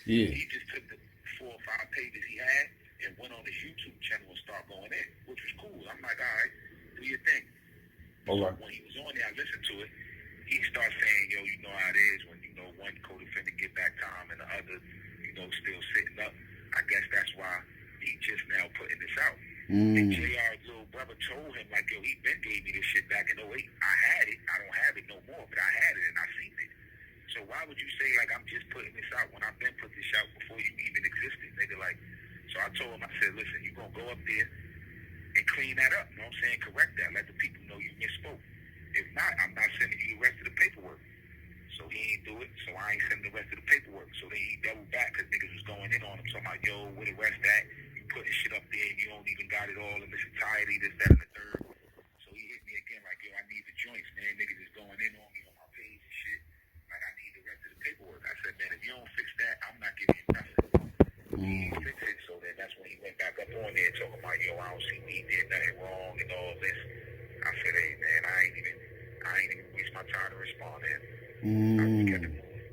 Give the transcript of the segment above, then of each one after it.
Yeah. He just took the 4 or 5 pages he had and went on his YouTube channel and started going in, which was cool. I'm like, all right, do your thing. All So right. when he was on there, I listened to it. He starts saying, yo, you know how it is when, one co-defendant get back time and the other, still sitting up. I guess that's why he just now putting this out. And JR's little brother told him, like, yo, he been gave me this shit back in '08. I had it. I don't have it no more, but I had it and I seen it. So why would you say, like, I'm just putting this out when I've been put this out before you even existed? Nigga, like, so I told him, I said, listen, you going to go up there and clean that up. You know what I'm saying? Correct that. Let the people know you misspoke. If not, I'm not sending you the rest of the paperwork. So he ain't do it, so I ain't sending the rest of the paperwork. So then he doubled back because niggas was going in on him. So I'm like, yo, where the rest at? You putting shit up there and you don't even got it all in its entirety, this, that, and the third. So he hit me again like, yo, I need the joints, man. Niggas is going in on me on my page and shit. Like, I need the rest of the paperwork. I said, man, if you don't fix that, I'm not giving you nothing. He didn't fix it, so then that's when he went back up on there talking about, yo, I don't see me did nothing wrong and all this. I said, hey, man, I ain't even waste my time to respond to him. I just kept it moving.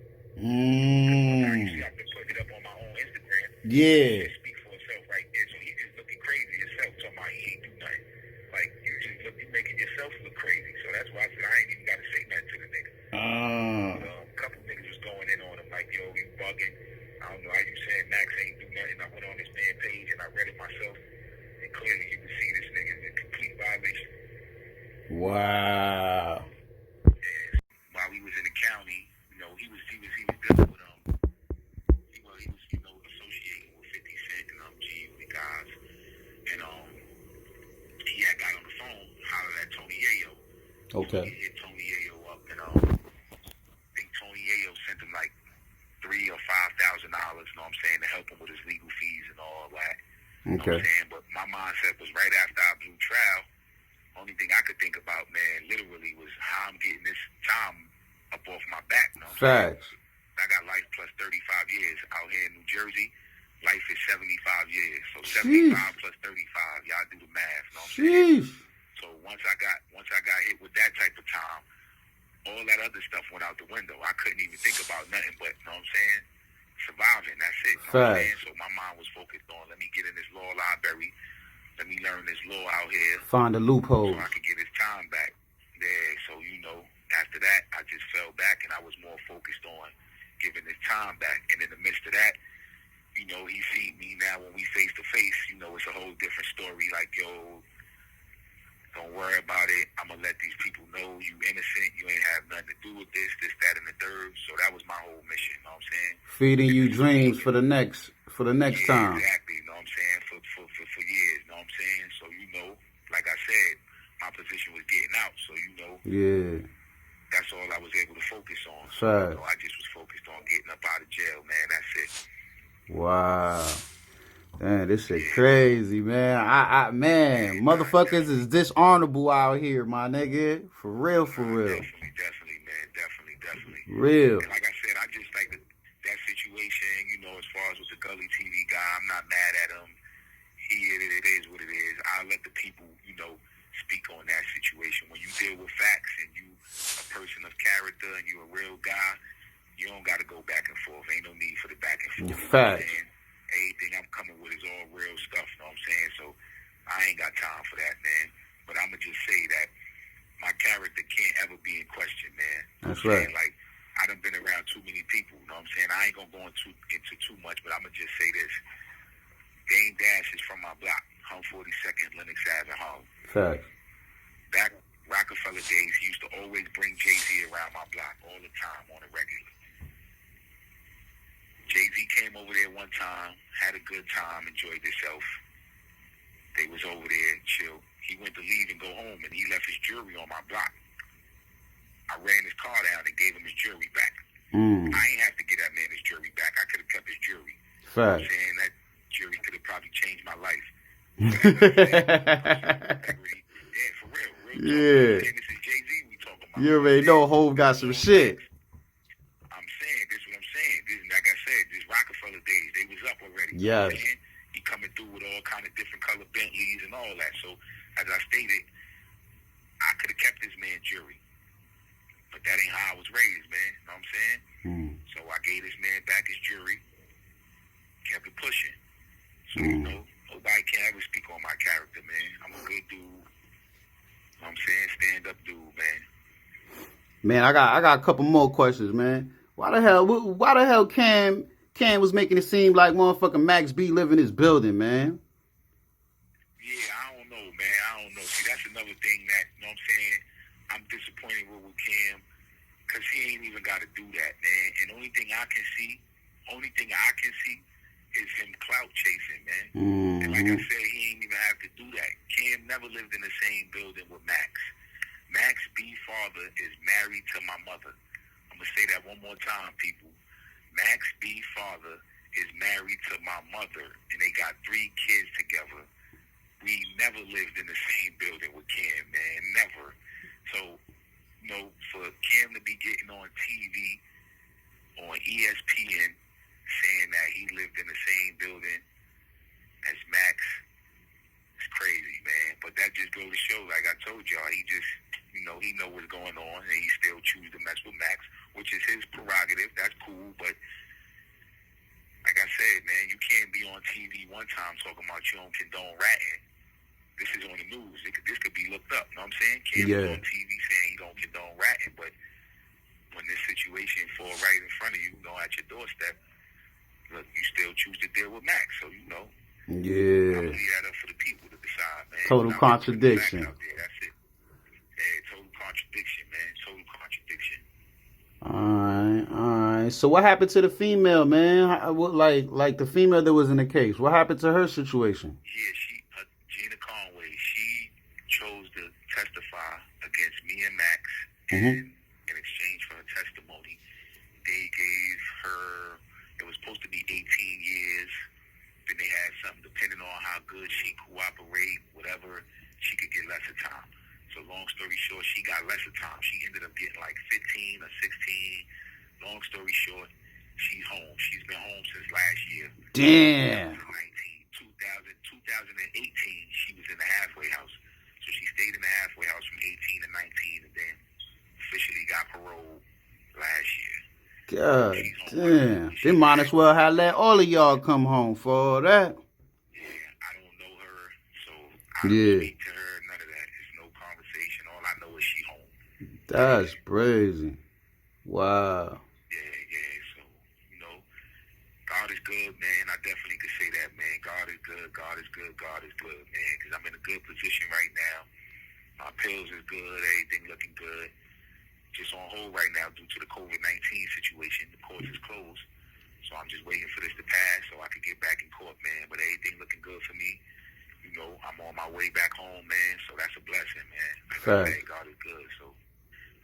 Now you see, I've been putting it up on my own Instagram. Yeah. It speaks for itself right there. So he just looking crazy himself, talking about he ain't do nothing. Like, you making yourself look crazy. So that's why I said I ain't even got to say nothing to the nigga. A couple niggas was going in on him like, yo, you bugging. I don't know how you saying Max ain't do nothing. I went on this man page and I read it myself. And clearly you can see this nigga's in complete violation. Wow. And while we was in the county, he was dealing with he was associating with 50 Cent and G guys, and he had got on the phone, hollered at Tony Yayo. Okay. So he hit Tony Yayo up, and I think Tony Yayo sent him like $3,000 or $5,000, you know what I'm saying, to help him with his legal fees and all that. You know what I'm saying? But my mindset was right after I blew trial. Only thing I could think about, man, literally was how I'm getting this time up off my back. You know what I'm saying? I got life plus 35 years out here in New Jersey. Life is 75 years. So 75 plus 35, y'all do the math. You know what I'm saying? So once I got hit with that type of time, all that other stuff went out the window. I couldn't even think about nothing but, you know what I'm saying, surviving. That's it. You know what I'm saying? So my mind was focused on, let me get in this law library. Let me learn this law out here. Find a loophole. So I could get his time back. Yeah, so, after that, I just fell back and I was more focused on giving his time back. And in the midst of that, he see me now when we face to face, it's a whole different story. Like, yo, don't worry about it. I'm going to let these people know you innocent. You ain't have nothing to do with this, that, and the third. So that was my whole mission, you know what I'm saying? Feeding you dreams for the next time. Exactly, you know what I'm saying? For years, you know what I'm saying? So, like I said, my position was getting out. So, Yeah. That's all I was able to focus on. So, I just was focused on getting up out of jail, man. That's it. Wow. Man, this shit crazy, man. Man, motherfuckers is dishonorable out here, my nigga. For real. Definitely, man. Definitely. Real. And like I said, I just like that situation, as far as with the Gully TV guy, I'm not mad at him. It is what it is. I'll let the people, speak on that situation. When you deal with facts and you a person of character and you a real guy, you don't got to go back and forth. Ain't no need for the back and forth. Fact. Everything I'm coming with is all real stuff, you know what I'm saying? So I ain't got time for that, man. But I'm going to just say that my character can't ever be in question, man. That's right. Like, I done been around too many people, you know what I'm saying? I ain't going to go into too much, but I'm going to just say this. Dame Dash is from my block, 142nd, Lenox Ave in Harlem. Fact. Back Rockefeller days, he used to always bring Jay-Z around my block all the time on a regular. Jay-Z came over there one time, had a good time, enjoyed himself. They was over there, chilled. He went to leave and go home, and he left his jewelry on my block. I ran his car down and gave him his jewelry back. I ain't have to get that man his jewelry back. I could have kept his jewelry. Fact. You know what I'm saying? That jewelry could have probably changed my life. Yeah, for real. Yeah. This is Jay-Z we talking about. You already know Hov got some shit. I'm saying, this is what I'm saying. This, like I said, this Rockefeller days, they was up already. Yes. You know what I'm saying? He coming through with all kind of different color Bentleys and all that. So, as I stated, I could have kept this man jewelry. But that ain't how I was raised, man. You know what I'm saying? So I gave this man back his jewelry. pushing. So, you know, nobody can ever speak on my character, man. I'm a good dude. You know what I'm saying? Stand up dude, man. Man, I got a couple more questions, man. Why the hell Cam was making it seem like motherfucking MaxB live in his building, man? Yeah, I don't know, man. I don't know. See, that's another thing that, you know what I'm saying, I'm disappointed with Cam, because he ain't even got to do that, man. And the only thing I can see is him clout chasing, man. And like I said, he ain't even have to do that. Cam never lived in the same building with Max. MaxB father is married to my mother. I'm going to say that one more time, people. MaxB father is married to my mother, and they got 3 kids together. We never lived in the same building with Cam, man. Never. So, you know, for Cam to be getting on TV, on ESPN, saying that he lived in the same building as Max, it's crazy, man. But that just goes to show, like I told y'all, he just, you know, he know what's going on, and he still choose to mess with Max, which is his prerogative. That's cool, but like I said, man, you can't be on TV one time talking about you don't condone ratting. This is on the news. This could be looked up. You know what I'm saying? Cam is on TV saying he don't condone ratting, but when this situation fall right in front of you, at your doorstep, look, you still choose to deal with Max. So, you know. Yeah. I'm gonna leave that up for the people to decide, man. Total contradiction. Out there. That's it. Yeah, total contradiction, man. Total contradiction. All right. So what happened to the female, man? Like the female that was in the case? What happened to her situation? Yeah, Gina Conway, she chose to testify against me and Max, and in exchange for her testimony, they gave her, it was supposed to be 18 years. Then they had something, depending on how good she cooperate, whatever, she could get lesser time. So long story short, she got lesser time. She ended up getting like 15 or 16. Long story short, she's home. She's been home since last year. Damn. 2018, she was in the halfway house. So she stayed in the halfway house from 18 to 19, and then officially got parole last year. God damn. They might as well have let all of y'all come home for all that. Yeah, I don't know her, so I don't speak to her, none of that. It's no conversation. All I know is she home. That's crazy. Wow. Yeah. So, you know, God is good, man. I definitely could say that, man. God is good, man, because I'm in a good position right now. My pills is good, everything looking good. Just on hold right now due to the COVID-19 situation. The courts is closed. So I'm just waiting for this to pass so I can get back in court, man. But everything looking good for me. You know, I'm on my way back home, man. So that's a blessing, man. Like I say, God is good. So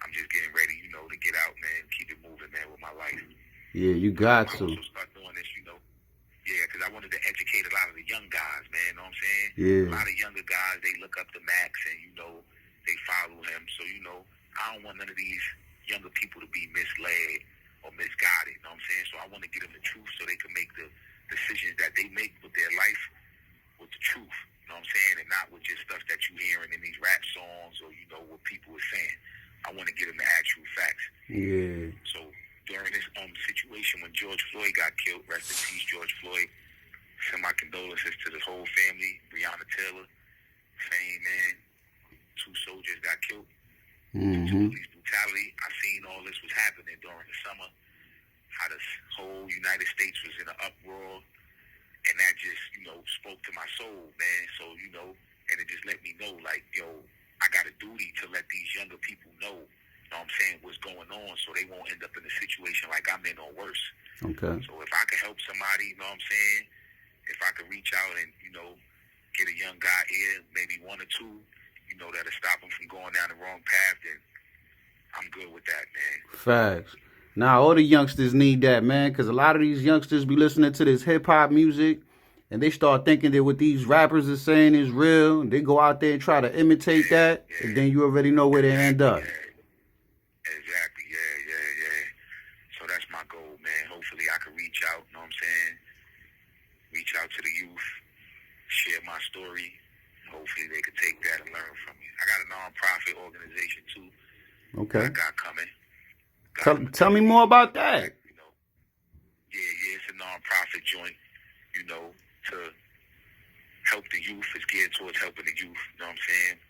I'm just getting ready, you know, to get out, man. Keep it moving, man, with my life. Yeah, you got to. I also start doing this, you know. Yeah, because I wanted to educate a lot of the young guys, man. You know what I'm saying? Yeah. A lot of younger guys, they look up to Max and, you know, they follow him. So, you know, I don't want none of these younger people to be misled or misguided, you know what I'm saying? So I want to give them the truth so they can make the decisions that they make with their life with the truth, you know what I'm saying? And not with just stuff that you hearing in these rap songs or, you know, what people are saying. I want to give them the actual facts. Yeah. So during this situation when George Floyd got killed, rest in peace, George Floyd, send my condolences to the whole family, Breonna Taylor, same man, 2 soldiers got killed. Police brutality. I seen all this was happening during the summer, how the whole United States was in an uproar, and that just, you know, spoke to my soul, man. So, you know, and it just let me know, like, yo, I got a duty to let these younger people know, you know what I'm saying, what's going on so they won't end up in a situation like I'm in or worse. Okay. So if I could help somebody, you know what I'm saying, if I could reach out and, you know, get a young guy here, maybe 1 or 2, you know, that'll stop him from going down the wrong path, then I'm good with that, man. Facts. Now, all the youngsters need that, man, because a lot of these youngsters be listening to this hip-hop music, and they start thinking that what these rappers are saying is real, and they go out there and try to imitate that, and then you already know where they end up. Exactly, yeah. So that's my goal, man. Hopefully I can reach out, you know what I'm saying? Reach out to the youth, share my story. Hopefully they could take that and learn from me. I got a non-profit organization too. Okay. I got coming. Tell me more about that. You know, yeah, it's a non-profit joint. You know, geared towards helping the youth. You know what I'm saying?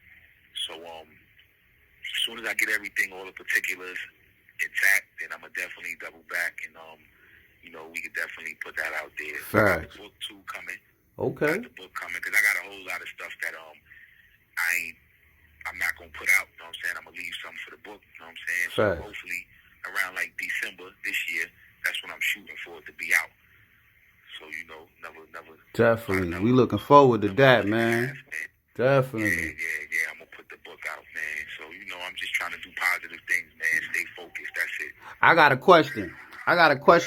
So as soon as I get everything, all the particulars intact, then I'm gonna definitely double back and you know, we could definitely put that out there. I got the book too coming. Okay. Got the book coming because I got a whole lot of stuff that I'm not gonna put out. You know what I'm saying? I'm gonna leave something for the book. You know what I'm saying? So hopefully around like December this year, that's when I'm shooting for it to be out. So you know, never. Definitely, we looking forward to that, man. Definitely. Yeah. I'm gonna put the book out, man. So you know, I'm just trying to do positive things, man. Stay focused. That's it. I got a question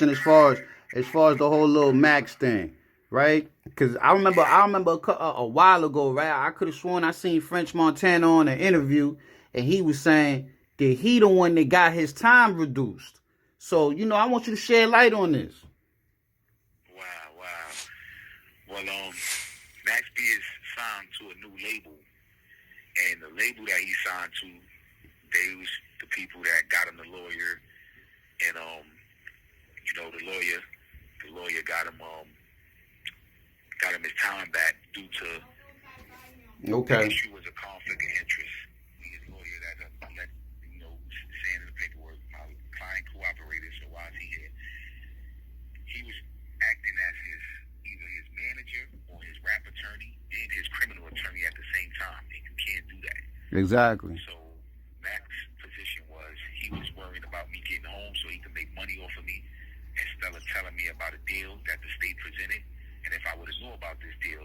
as far as the whole little Max thing, right? Because I remember a while ago, right? I could have sworn I seen French Montana on an interview, and he was saying that he the one that got his time reduced. So you know, I want you to shed light on this. Wow. Well, MaxB is signed to a new label, and the label that he signed to, they was the people that got him the lawyer, and you know, the lawyer got him his time back due to the issue was a conflict of interest. His lawyer that let you know saying in the paperwork, my client cooperated, so why is he here? He was acting as either his manager or his rap attorney and his criminal attorney at the same time, and you can't do that. Exactly. So Max's position was he was worried about me getting home so he could make money off of me instead of telling me about a deal that the state presented. And if I would have known about this deal,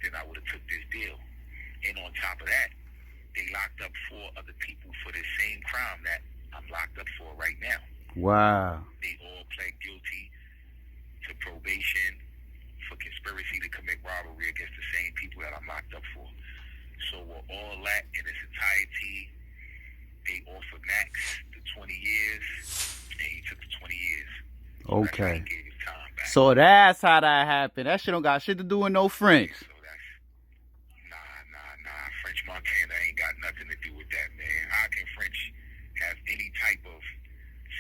then I would have took this deal. And on top of that, they locked up 4 other people for the same crime that I'm locked up for right now. Wow. They all pled guilty to probation for conspiracy to commit robbery against the same people that I'm locked up for. So with all that in its entirety, they offered Max the 20 years, and he took the 20 years. So okay. He gave his time back. So that's how that happened. That shit don't got shit to do with no French. So that's nah. French Montana ain't got nothing to do with that, man. How can French have any type of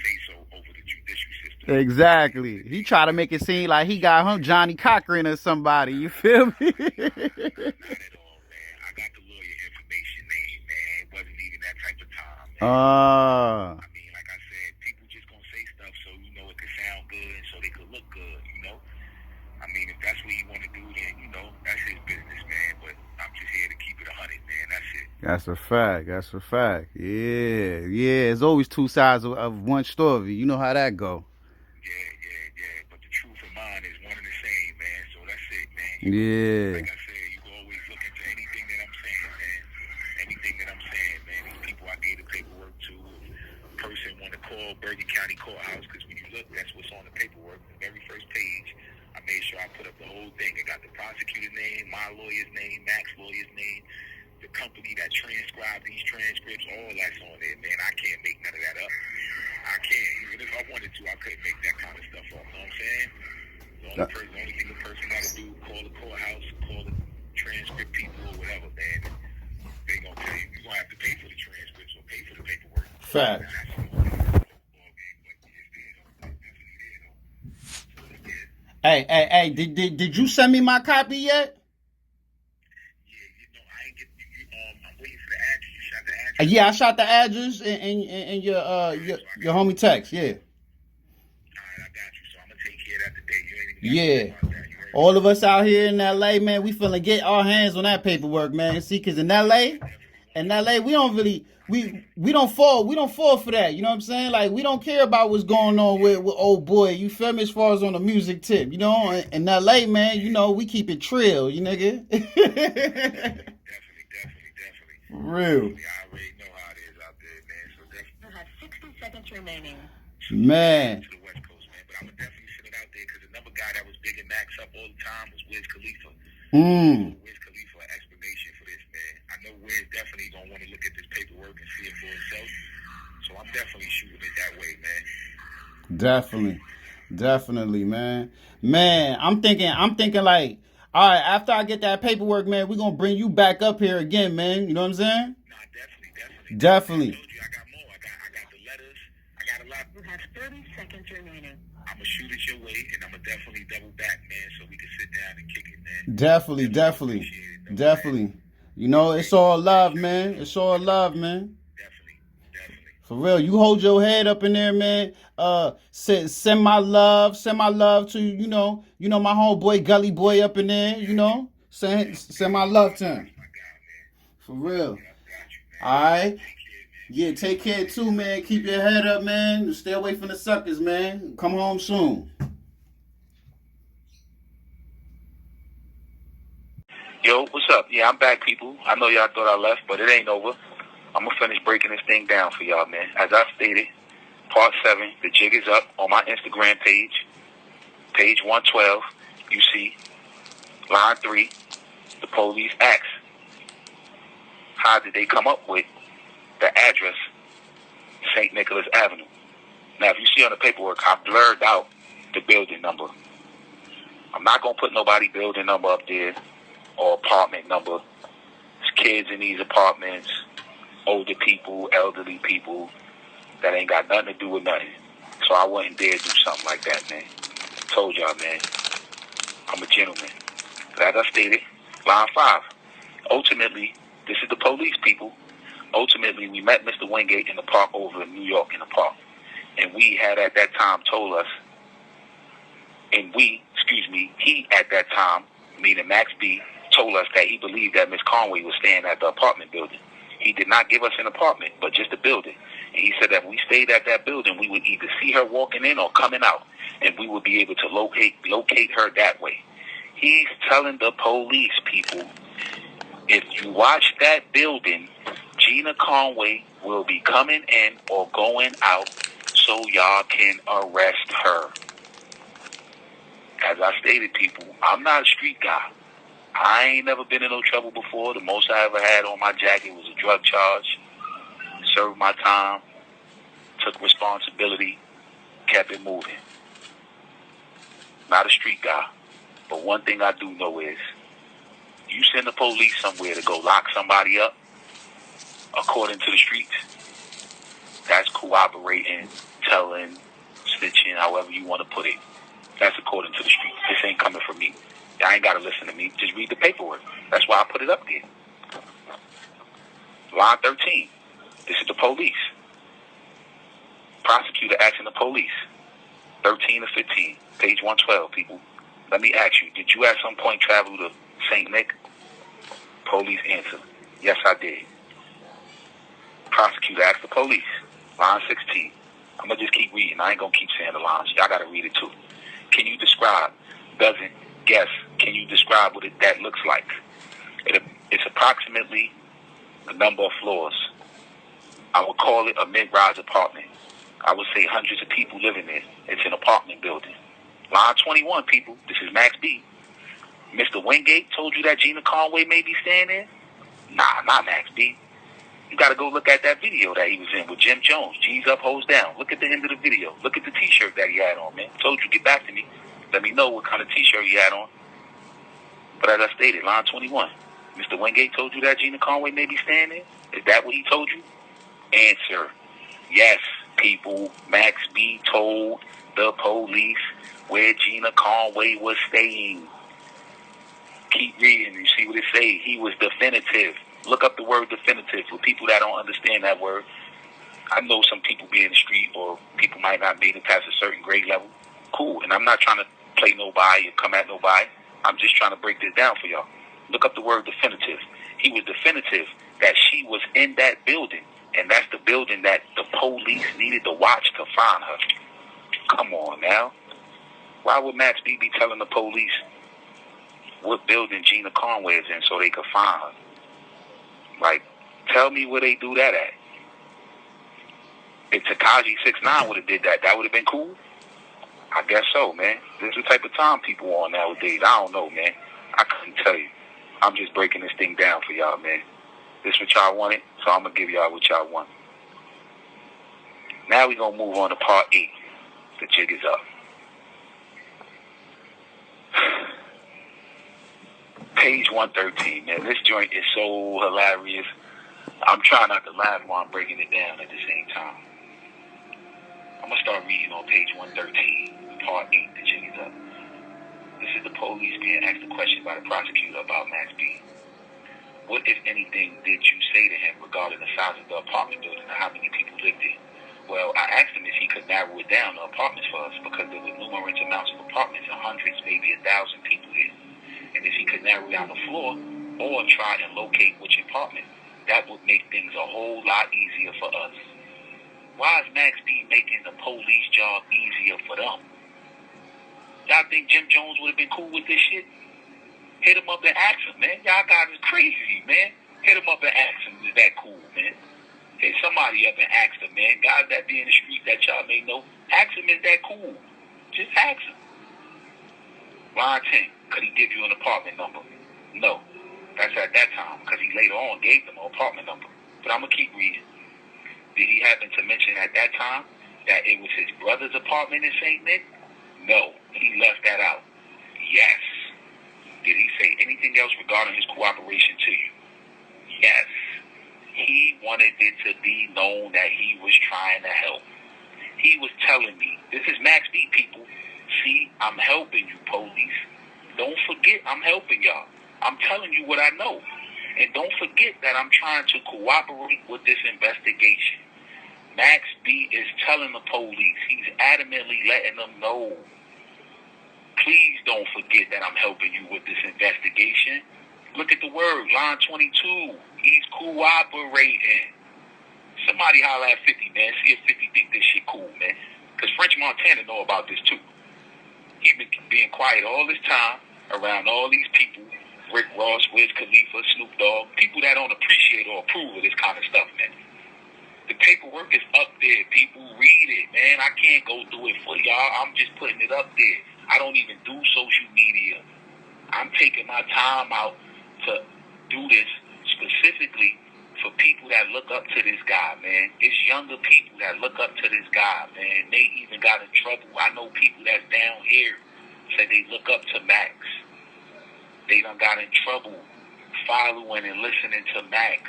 say-so over the judicial system? Exactly. He tried to make it seem like he got him Johnny Cochran or somebody. You feel me? Not at all, man. I got the lawyer information name, man. It wasn't even that type of time, man. I mean, like I said, people just gonna say stuff so you know it could sound good and so they could look good, you know? I mean, if that's what he want to do, then, you know, that's his business, man. But I'm just here to keep it 100, man. That's it. That's a fact. Yeah. It's always 2 sides of one story. You know how that go. Yeah. But the truth of mine is one and the same, man. So that's it, man. Yeah. Like I said, you can always look into anything that I'm saying, man. Anything that I'm saying, man. These people I gave the paperwork to, a person want to call Bergen County Courthouse, because when you look, that's what's on the paperwork. The very first page, I made sure I put up the whole thing. It got the prosecutor's name, my lawyer's name, Max's lawyer's name, the company that transcribed these transcripts, all that's on there, man. I can't make none of that up. I can't. Even if I wanted to, I couldn't make that kind of stuff up. You know what I'm saying? The only thing the person got to do, call the courthouse, call the transcript people or whatever, man. They going to tell you, you're going to have to pay for the transcripts or pay for the paperwork. Fact. Hey, did you send me my copy yet? I'm waiting for the address. You shot the address? Yeah, I shot the address in your homie text, yeah. Alright, I got you. So I'm gonna take care of that today. You ain't even got to worry about that. You heard me? All of us out here in LA, man, we finna get our hands on that paperwork, man. See, cause in LA, we don't really we don't fall for that. You know what I'm saying? Like, we don't care about what's going on with old boy. You feel me? As far as on the music tip, you know. In LA, man, you know, we keep it trill, you nigga. Definitely. Real. I already know how it is out there, man. So definitely. You have 60 seconds remaining. Man. To the West Coast, man. But I'm gonna definitely send it out there because another guy that was bigging Max up all the time was Wiz Khalifa. Wiz Khalifa, explanation for this, man. I know Wiz definitely gonna want to look at this paperwork and see it for himself. So I'm definitely shooting it that way, man. Definitely, man. Man, I'm thinking like, all right, after I get that paperwork, man, we're gonna bring you back up here again, man. You know what I'm saying? Nah, definitely. Definitely. I told you I got more. I got the letters. I got a lot. You have have 30 seconds remaining. I'm gonna shoot it your way, and I'm gonna definitely double back, man, so we can sit down and kick it, man. Definitely. Appreciate it, though, Definitely. You know, it's all love, man. It's all love, man. Definitely. For real, you hold your head up in there, man. Send my love to my homeboy Gully Boy up in there. Send my love to him. My guy, man. For real. Got you, man. All right. Take care, man. Yeah, take care too, man. Keep your head up, man. Stay away from the suckers, man. Come home soon. Yo, what's up? Yeah, I'm back, people. I know y'all thought I left, but it ain't over. I'm going to finish breaking this thing down for y'all, man. As I stated, part 7, the jig is up on my Instagram page, page 112. You see, line 3, the police asks, how did they come up with the address, St. Nicholas Avenue? Now, if you see on the paperwork, I blurred out the building number. I'm not going to put nobody building number up there or apartment number. There's kids in these apartments, older people, elderly people that ain't got nothing to do with nothing. So I wouldn't dare do something like that, man. Told y'all, man. I'm a gentleman. As I stated, line 5. Ultimately, this is the police, people. Ultimately, we met Mr. Wingate in the park over in New York in the park. And we had at that time told us, he at that time, meaning MaxB, told us that he believed that Miss Conway was staying at the apartment building. He did not give us an apartment, but just a building. And he said that if we stayed at that building, we would either see her walking in or coming out, and we would be able to locate her that way. He's telling the police, people, if you watch that building, Gina Conway will be coming in or going out so y'all can arrest her. As I stated, people, I'm not a street guy. I ain't never been in no trouble before. The most I ever had on my jacket was a drug charge. Served my time, took responsibility, kept it moving. Not a street guy. But one thing I do know is, you send the police somewhere to go lock somebody up, according to the streets, that's cooperating, telling, snitching, however you want to put it. That's according to the streets. This ain't coming from me. Y'all ain't got to listen to me. Just read the paperwork. That's why I put it up there. Line 13. This is the police. Prosecutor asking the police. 13 to 15. Page 112, people. Let me ask you, did you at some point travel to St. Nick? Police answer. Yes, I did. Prosecutor asked the police. Line 16. I'm going to just keep reading. I ain't going to keep saying the lines. Y'all got to read it too. Can you describe? Doesn't guess. Can you describe what that looks like? It's approximately the number of floors. I would call it a mid-rise apartment. I would say hundreds of people living there. It's an apartment building. Line 21, people. This is MaxB. Mr. Wingate told you that Gina Conway may be staying there? Nah, not MaxB. You got to go look at that video that he was in with Jim Jones. G's up, hoes down. Look at the end of the video. Look at the T-shirt that he had on, man. Told you, get back to me. Let me know what kind of T-shirt he had on. But as I stated, line 21. Mr. Wingate told you that Gina Conway may be staying there? Is that what he told you? Answer. Yes, people. MaxB told the police where Gina Conway was staying. Keep reading. You see what it say. He was definitive. Look up the word definitive for people that don't understand that word. I know some people be in the street or people might not make it past a certain grade level. Cool. And I'm not trying to play nobody or come at nobody. I'm just trying to break this down for y'all. Look up the word definitive. He was definitive that she was in that building, and that's the building that the police needed to watch to find her. Come on now. Why would MaxB be telling the police what building Gina Conway is in so they could find her? Like, tell me where they do that at. If Tekashi 6ix9ine would have did that, that would have been cool? I guess so, man. This is the type of time people on nowadays. I don't know, man. I couldn't tell you. I'm just breaking this thing down for y'all, man. This what y'all wanted, so I'm going to give y'all what y'all want. Now we're going to move on to part 8. The jig is up. Page 113, man. This joint is so hilarious. I'm trying not to laugh while I'm breaking it down at the same time. I'm going to start reading on page 113, part 8, the jig is up. This is the police being asked a question by the prosecutor about MaxB. What, if anything, did you say to him regarding the size of the apartment building and how many people lived in? Well, I asked him if he could narrow it down to apartments for us because there were numerous amounts of apartments and hundreds, maybe 1,000 people here. And if he could narrow down the floor or try and locate which apartment, that would make things a whole lot easier for us. Why is MaxB making the police job easier for them? Y'all think Jim Jones would have been cool with this shit? Hit him up and ask him, man. Y'all guys is crazy, man. Hit him up and ask him, is that cool, man? Hit somebody up and ask him, man. Guys that be in the street that y'all may know, ask him, is that cool? Just ask him. Line 10, could he give you an apartment number? No. That's at that time, because he later on gave them an apartment number. But I'm going to keep reading. Did he happen to mention at that time that it was his brother's apartment in St. Nick? No. He left that out. Yes. Did he say anything else regarding his cooperation to you? Yes. He wanted it to be known that he was trying to help. He was telling me, this is MaxB, people. See, I'm helping you, police. Don't forget I'm helping y'all. I'm telling you what I know. And don't forget that I'm trying to cooperate with this investigation. MaxB is telling the police. He's adamantly letting them know. Please don't forget that I'm helping you with this investigation. Look at the word, line 22. He's cooperating. Somebody holler at 50, man. See if 50 think this shit cool, man. Because French Montana know about this, too. He been being quiet all this time around all these people. Rick Ross, Wiz Khalifa, Snoop Dogg. People that don't appreciate or approve of this kind of stuff, man. The paperwork is up there. People read it, man. I can't go through it for y'all. I'm just putting it up there. I don't even do social media. I'm taking my time out to do this specifically for people that look up to this guy, man. It's younger people that look up to this guy, man. They even got in trouble. I know people that's down here say they look up to Max. They done got in trouble following and listening to Max.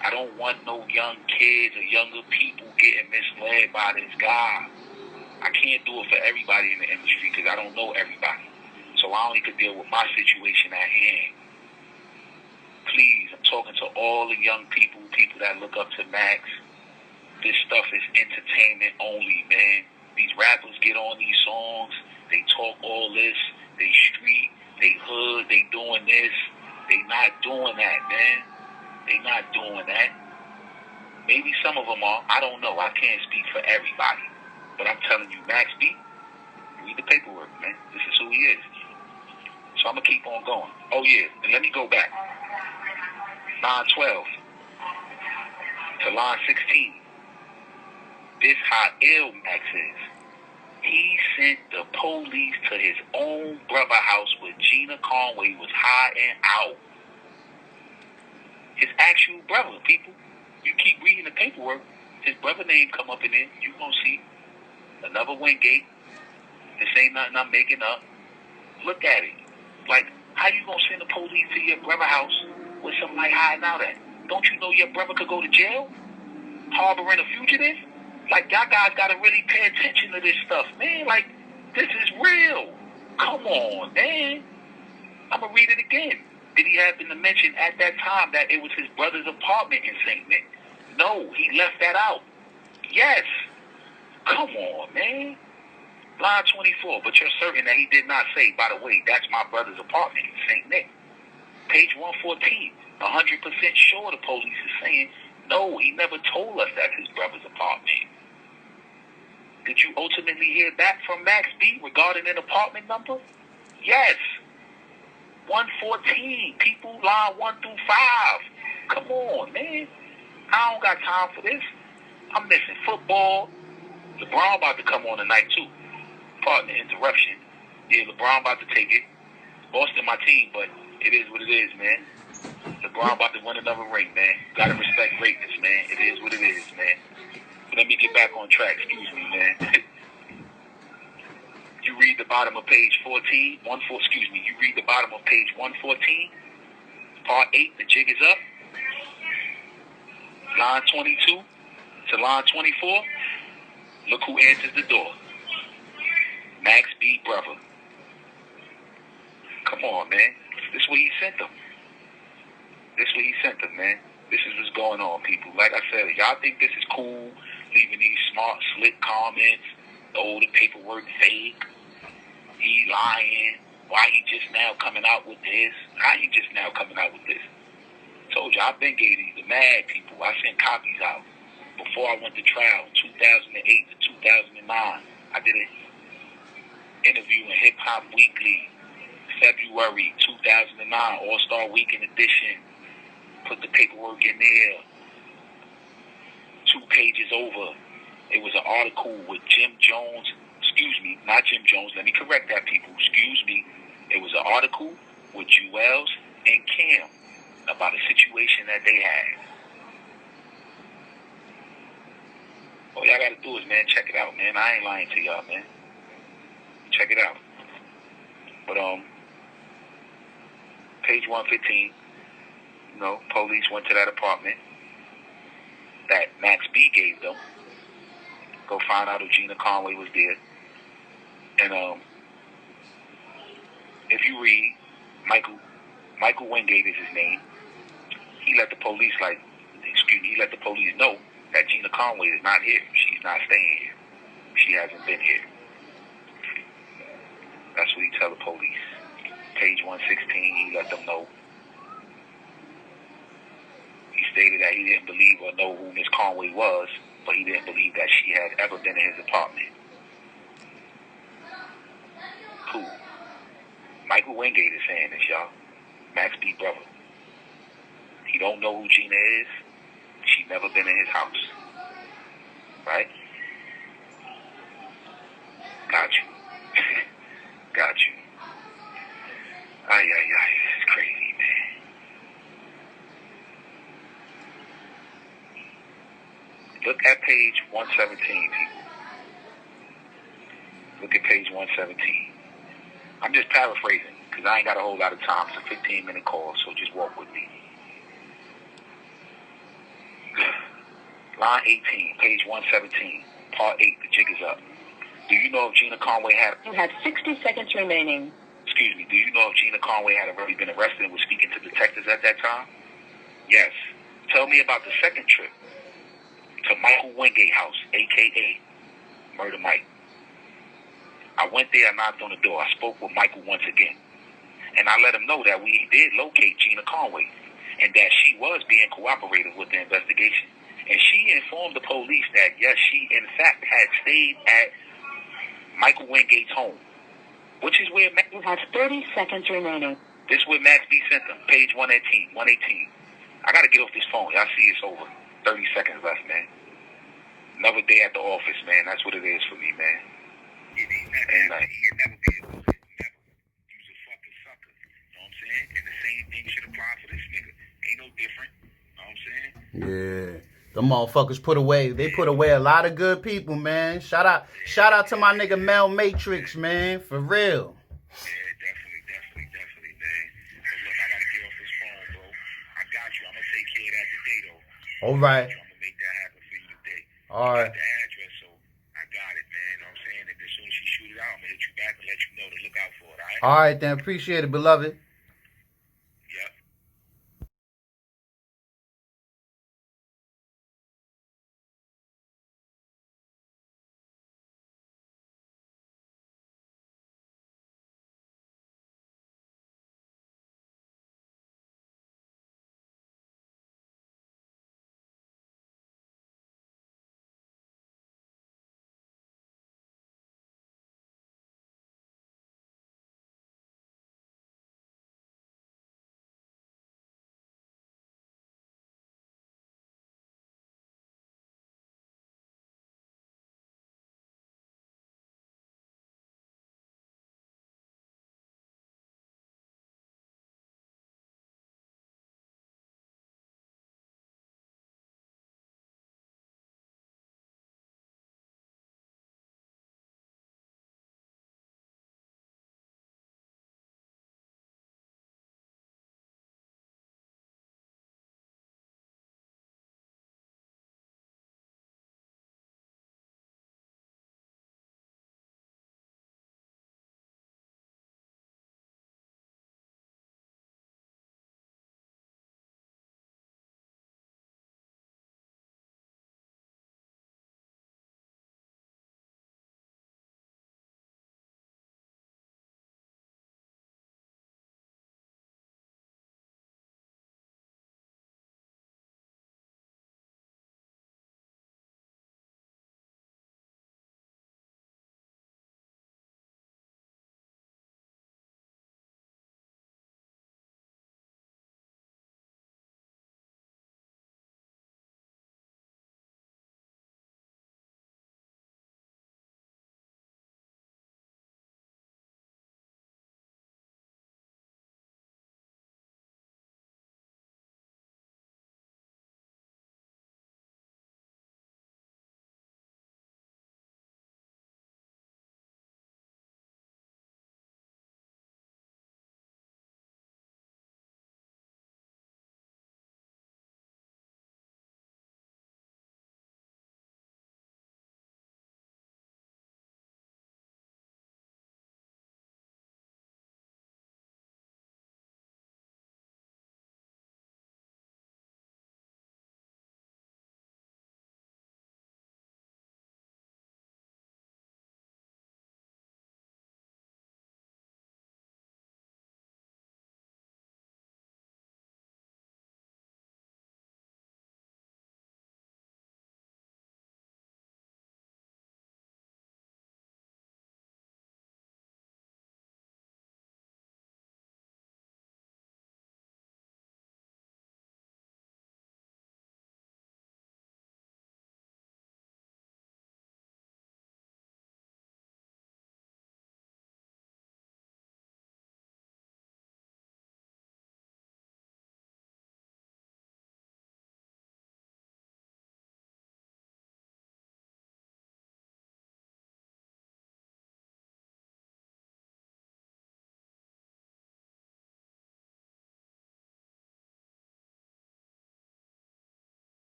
I don't want no young kids or younger people getting misled by this guy. I can't do it for everybody in the industry because I don't know everybody. So I only could deal with my situation at hand. Please, I'm talking to all the young people, people that look up to Max. This stuff is entertainment only, man. These rappers get on these songs, they talk all this, they street, they hood, they doing this. They not doing that, man. They not doing that. Maybe some of them are. I don't know. I can't speak for everybody. But I'm telling you, MaxB, read the paperwork, man. This is who he is. So I'm going to keep on going. Oh, yeah. And let me go back. Line 12 to line 16. This how ill Max is. He sent the police to his own brother house where Gina Conway was hiding out. His actual brother, people. You keep reading the paperwork, his brother name come up in there, you gonna see another Wingate. This ain't nothing I'm making up. Look at it. Like, how you gonna send the police to your brother house with somebody hiding out at? Don't you know your brother could go to jail? Harboring a fugitive? Like, y'all guys gotta really pay attention to this stuff, man. Like, this is real. Come on, man. I'm gonna read it again. Did he happen to mention at that time that it was his brother's apartment in St. Nick? No, he left that out. Yes. Come on, man. Line 24, but you're certain that he did not say, by the way, that's my brother's apartment in St. Nick. Page 114, 100% sure the police is saying, no, he never told us that's his brother's apartment. Did you ultimately hear back from MaxB regarding an apartment number? Yes. 114, people, line 1 through 5. Come on, man. I don't got time for this. I'm missing football. LeBron about to come on tonight, too. Pardon the interruption. Yeah, LeBron about to take it. Boston my team, but it is what it is, man. LeBron about to win another ring, man. Gotta respect greatness, man. It is what it is, man. But let me get back on track. Excuse me, man. You read the bottom of page 14. You read the bottom of page 114. Part 8, the jig is up. Line 22 to line 24. Look who answers the door. MaxB brother. Come on, man. This is where he sent them. Man. This is what's going on, people. Like I said, if y'all think this is cool, leaving these smart, slick comments, oh, the paperwork fake, he lying, why he just now coming out with this? How he just now coming out with this? Told you, I've been gave these the mad people. I sent copies out. Before I went to trial, 2008 to 2009, I did an interview in Hip Hop Weekly, February 2009, All-Star Weekend edition. Put the paperwork in there. 2 pages over. It was an article with Jim Jones. Excuse me, not Jim Jones. Let me correct that, people. Excuse me. It was an article with Jewels and Cam about a situation that they had. All y'all gotta do is, man, check it out, man. I ain't lying to y'all, man. Check it out. But page 115. You know, police went to that apartment that MaxB gave them. Go find out if Gina Conway was there. And if you read, Michael Wingate is his name. He let the police know that Gina Conway is not here. She's not staying here. She hasn't been here. That's what he tell the police. Page 116, he let them know. He stated that he didn't believe or know who Miss Conway was, but he didn't believe that she had ever been in his apartment. Cool. Michael Wingate is saying this, y'all. MaxB brother. He don't know who Gina is. She never been in his house. Right? Got you. Got you. Ay, this is crazy, man. Look at page 117, people. Look at page 117. I'm just paraphrasing, because I ain't got a whole lot of time. It's a 15-minute call, so just walk with me. Line 18, page 117, part 8, the jig is up. Do you know if Gina Conway had... You have 60 seconds remaining. Excuse me, do you know if Gina Conway had already been arrested and was speaking to detectives at that time? Yes. Tell me about the second trip to Michael Wingate house, a.k.a. Murder Mike. I went there, I knocked on the door. I spoke with Michael once again. And I let him know that we did locate Gina Conway and that she was being cooperative with the investigation. And she informed the police that, yes, she, in fact, had stayed at Michael Wingate's home, which is where... You have 30 seconds remaining. This is where MaxB sent them, page 118. I got to get off this phone. Y'all see it's over. 30 seconds left, man. Another day at the office, man. That's what it is for me, man. He'll never be able to. Never. He was a fucking sucker. You know what I'm saying? And the same thing should apply for this nigga. Ain't no different. You know what I'm saying? Yeah. Them motherfuckers they put away a lot of good people, man. Shout out to my nigga Mel Matrix, man. For real. Yeah, definitely, man. But look, I gotta get off this phone, bro. I got you. I'm gonna take care of that today, though. All right. I'm gonna make that happen for you today. All right. I got the address, so I got it, man. You know what I'm saying? And as soon as she shoot it out, I'm gonna hit you back and let you know to look out for it, all right? All right, then. Appreciate it, beloved.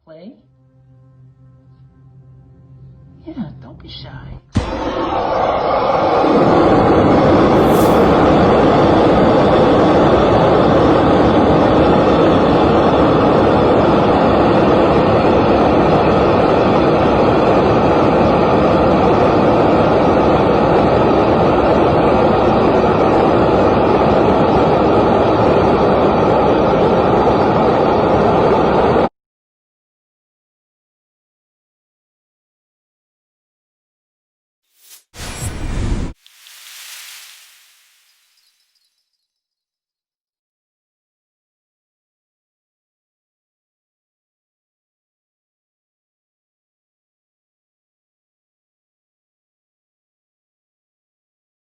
Play? Yeah, don't be shy.